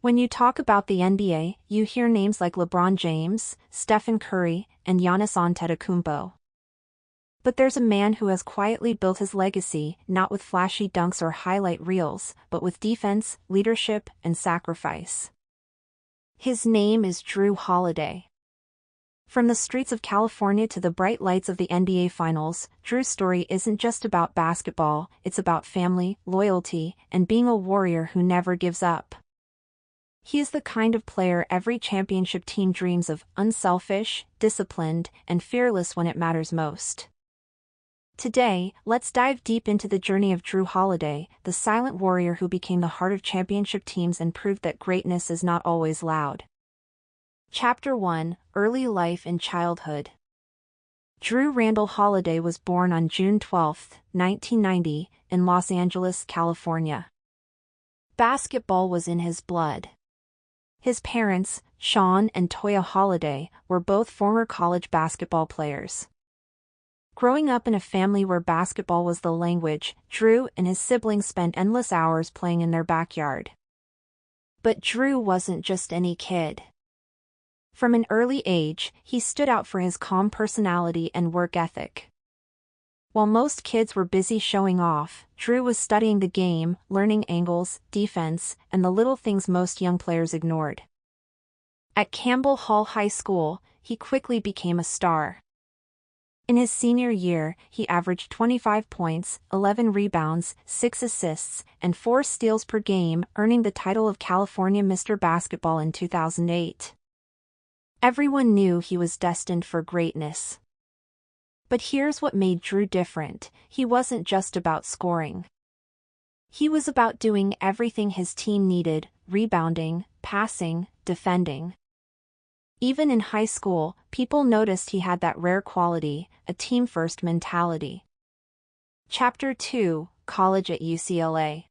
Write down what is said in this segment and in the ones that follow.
When you talk about the NBA, you hear names like LeBron James, Stephen Curry, and Giannis Antetokounmpo. But there's a man who has quietly built his legacy, not with flashy dunks or highlight reels, but with defense, leadership, and sacrifice. His name is Jrue Holiday. From the streets of California to the bright lights of the NBA Finals, Jrue's story isn't just about basketball, it's about family, loyalty, and being a warrior who never gives up. He is the kind of player every championship team dreams of: unselfish, disciplined, and fearless when it matters most. Today, let's dive deep into the journey of Jrue Holiday, the silent warrior who became the heart of championship teams and proved that greatness is not always loud. Chapter 1: Early Life and Childhood. Jrue Randall Holiday was born on June 12, 1990, in Los Angeles, California. Basketball was in his blood. His parents, Sean and Toya Holiday, were both former college basketball players. Growing up in a family where basketball was the language, Jrue and his siblings spent endless hours playing in their backyard. But Jrue wasn't just any kid. From an early age, he stood out for his calm personality and work ethic. While most kids were busy showing off, Jrue was studying the game, learning angles, defense, and the little things most young players ignored. At Campbell Hall High School, he quickly became a star. In his senior year, he averaged 25 points, 11 rebounds, 6 assists, and 4 steals per game, earning the title of California Mr. Basketball in 2008. Everyone knew he was destined for greatness. But here's what made Jrue different: he wasn't just about scoring. He was about doing everything his team needed: rebounding, passing, defending. Even in high school, people noticed he had that rare quality, a team-first mentality. Chapter 2: College at UCLA.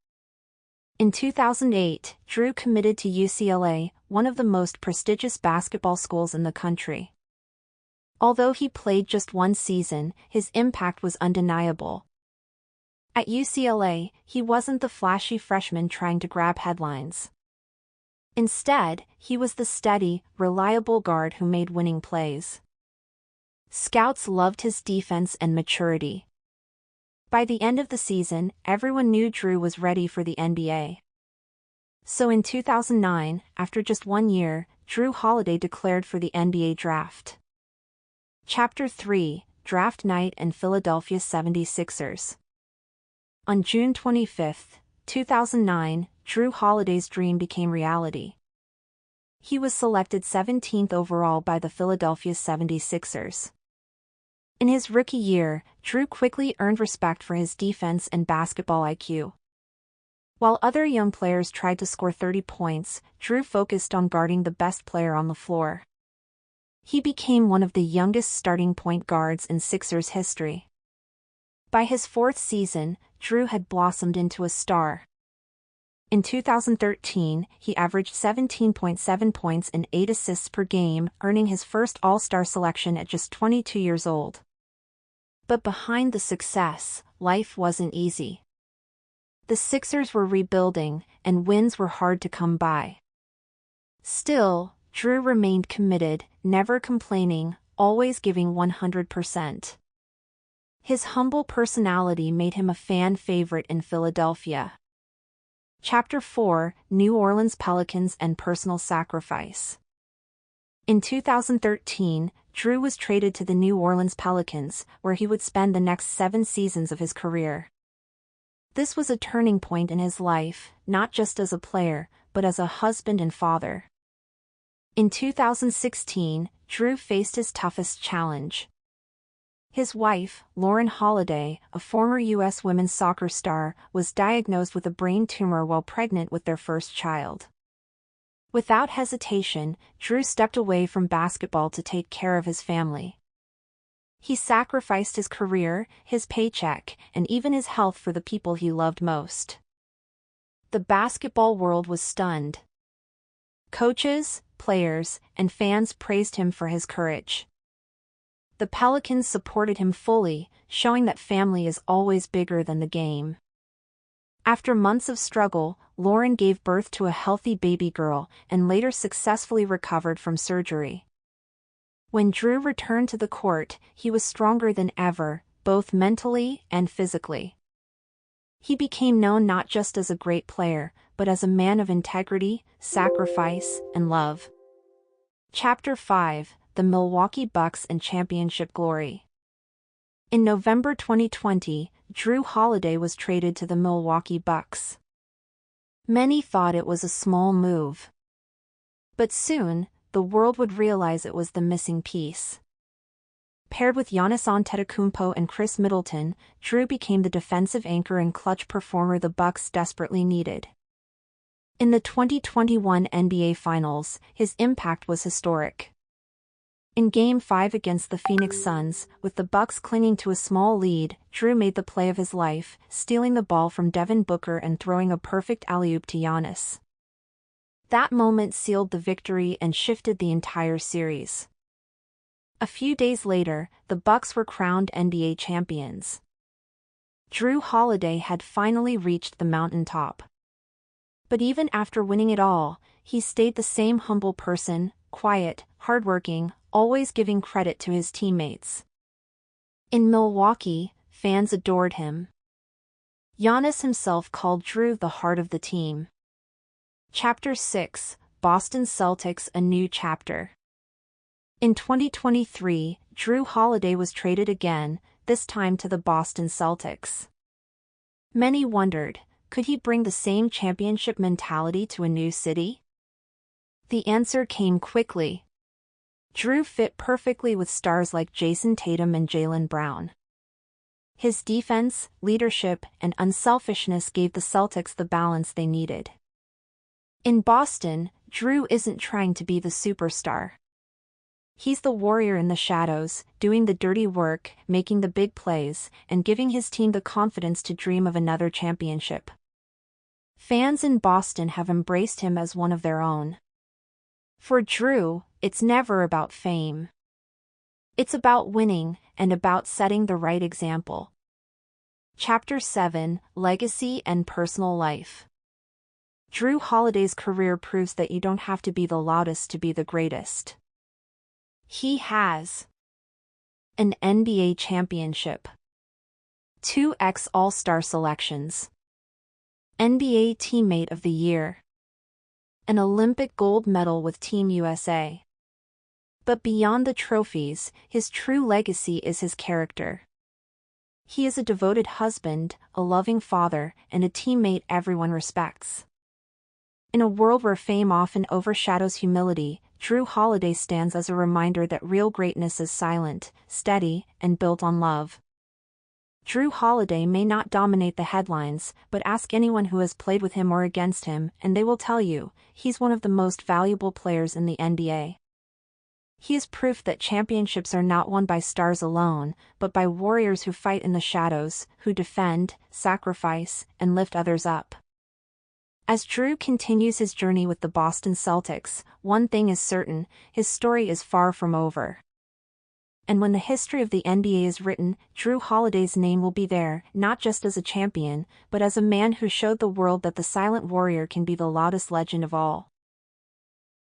In 2008, Jrue committed to UCLA, one of the most prestigious basketball schools in the country. Although he played just one season, his impact was undeniable. At UCLA, he wasn't the flashy freshman trying to grab headlines. Instead, he was the steady, reliable guard who made winning plays. Scouts loved his defense and maturity. By the end of the season, everyone knew Jrue was ready for the NBA. So in 2009, after just 1 year, Jrue Holiday declared for the NBA draft. Chapter 3: Draft Night and Philadelphia 76ers. On June 25, 2009, Jrue Holiday's dream became reality. He was selected 17th overall by the Philadelphia 76ers. In his rookie year, Jrue quickly earned respect for his defense and basketball IQ. While other young players tried to score 30 points, Jrue focused on guarding the best player on the floor. He became one of the youngest starting point guards in Sixers history. By his 4th season, Jrue had blossomed into a star. In 2013, he averaged 17.7 points and 8 assists per game, earning his first All-Star selection at just 22 years old. But behind the success, life wasn't easy. The Sixers were rebuilding, and wins were hard to come by. Still, Jrue remained committed, never complaining, always giving 100%. His humble personality made him a fan favorite in Philadelphia. Chapter 4: New Orleans Pelicans and Personal Sacrifice. In 2013, Jrue was traded to the New Orleans Pelicans, where he would spend the next 7 seasons of his career. This was a turning point in his life, not just as a player, but as a husband and father. In 2016, Jrue faced his toughest challenge. His wife, Lauren Holiday, a former U.S. women's soccer star, was diagnosed with a brain tumor while pregnant with their first child. Without hesitation, Jrue stepped away from basketball to take care of his family. He sacrificed his career, his paycheck, and even his health for the people he loved most. The basketball world was stunned. Coaches, players, and fans praised him for his courage. The Pelicans supported him fully, showing that family is always bigger than the game. After months of struggle, Lauren gave birth to a healthy baby girl and later successfully recovered from surgery. When Jrue returned to the court, he was stronger than ever, both mentally and physically. He became known not just as a great player, but as a man of integrity, sacrifice, and love. Chapter 5: The Milwaukee Bucks and Championship Glory. In November 2020, Jrue Holiday was traded to the Milwaukee Bucks. Many thought it was a small move. But soon, the world would realize it was the missing piece. Paired with Giannis Antetokounmpo and Chris Middleton, Jrue became the defensive anchor and clutch performer the Bucks desperately needed. In the 2021 NBA Finals, his impact was historic. In Game 5 against the Phoenix Suns, with the Bucks clinging to a small lead, Jrue made the play of his life, stealing the ball from Devin Booker and throwing a perfect alley-oop to Giannis. That moment sealed the victory and shifted the entire series. A few days later, the Bucks were crowned NBA champions. Jrue Holiday had finally reached the mountaintop. But even after winning it all, he stayed the same humble person, quiet, hardworking, always giving credit to his teammates. In Milwaukee, fans adored him. Giannis himself called Jrue the heart of the team. Chapter 6: Boston Celtics, a new chapter. In 2023, Jrue Holiday was traded again, this time to the Boston Celtics. Many wondered, could he bring the same championship mentality to a new city? The answer came quickly. Jrue fit perfectly with stars like Jason Tatum and Jaylen Brown. His defense, leadership, and unselfishness gave the Celtics the balance they needed. In Boston, Jrue isn't trying to be the superstar. He's the warrior in the shadows, doing the dirty work, making the big plays, and giving his team the confidence to dream of another championship. Fans in Boston have embraced him as one of their own. For Jrue, it's never about fame. It's about winning, and about setting the right example. Chapter 7: Legacy and Personal Life. Jrue Holiday's career proves that you don't have to be the loudest to be the greatest. He has an NBA championship, 2 All-Star selections, NBA Teammate of the Year, an Olympic gold medal with Team USA. But beyond the trophies, his true legacy is his character. He is a devoted husband, a loving father, and a teammate everyone respects. In a world where fame often overshadows humility, Jrue Holiday stands as a reminder that real greatness is silent, steady, and built on love. Jrue Holiday may not dominate the headlines, but ask anyone who has played with him or against him, and they will tell you, he's one of the most valuable players in the NBA. He is proof that championships are not won by stars alone, but by warriors who fight in the shadows, who defend, sacrifice, and lift others up. As Jrue continues his journey with the Boston Celtics, one thing is certain: his story is far from over. And when the history of the NBA is written, Jrue Holiday's name will be there, not just as a champion, but as a man who showed the world that the silent warrior can be the loudest legend of all.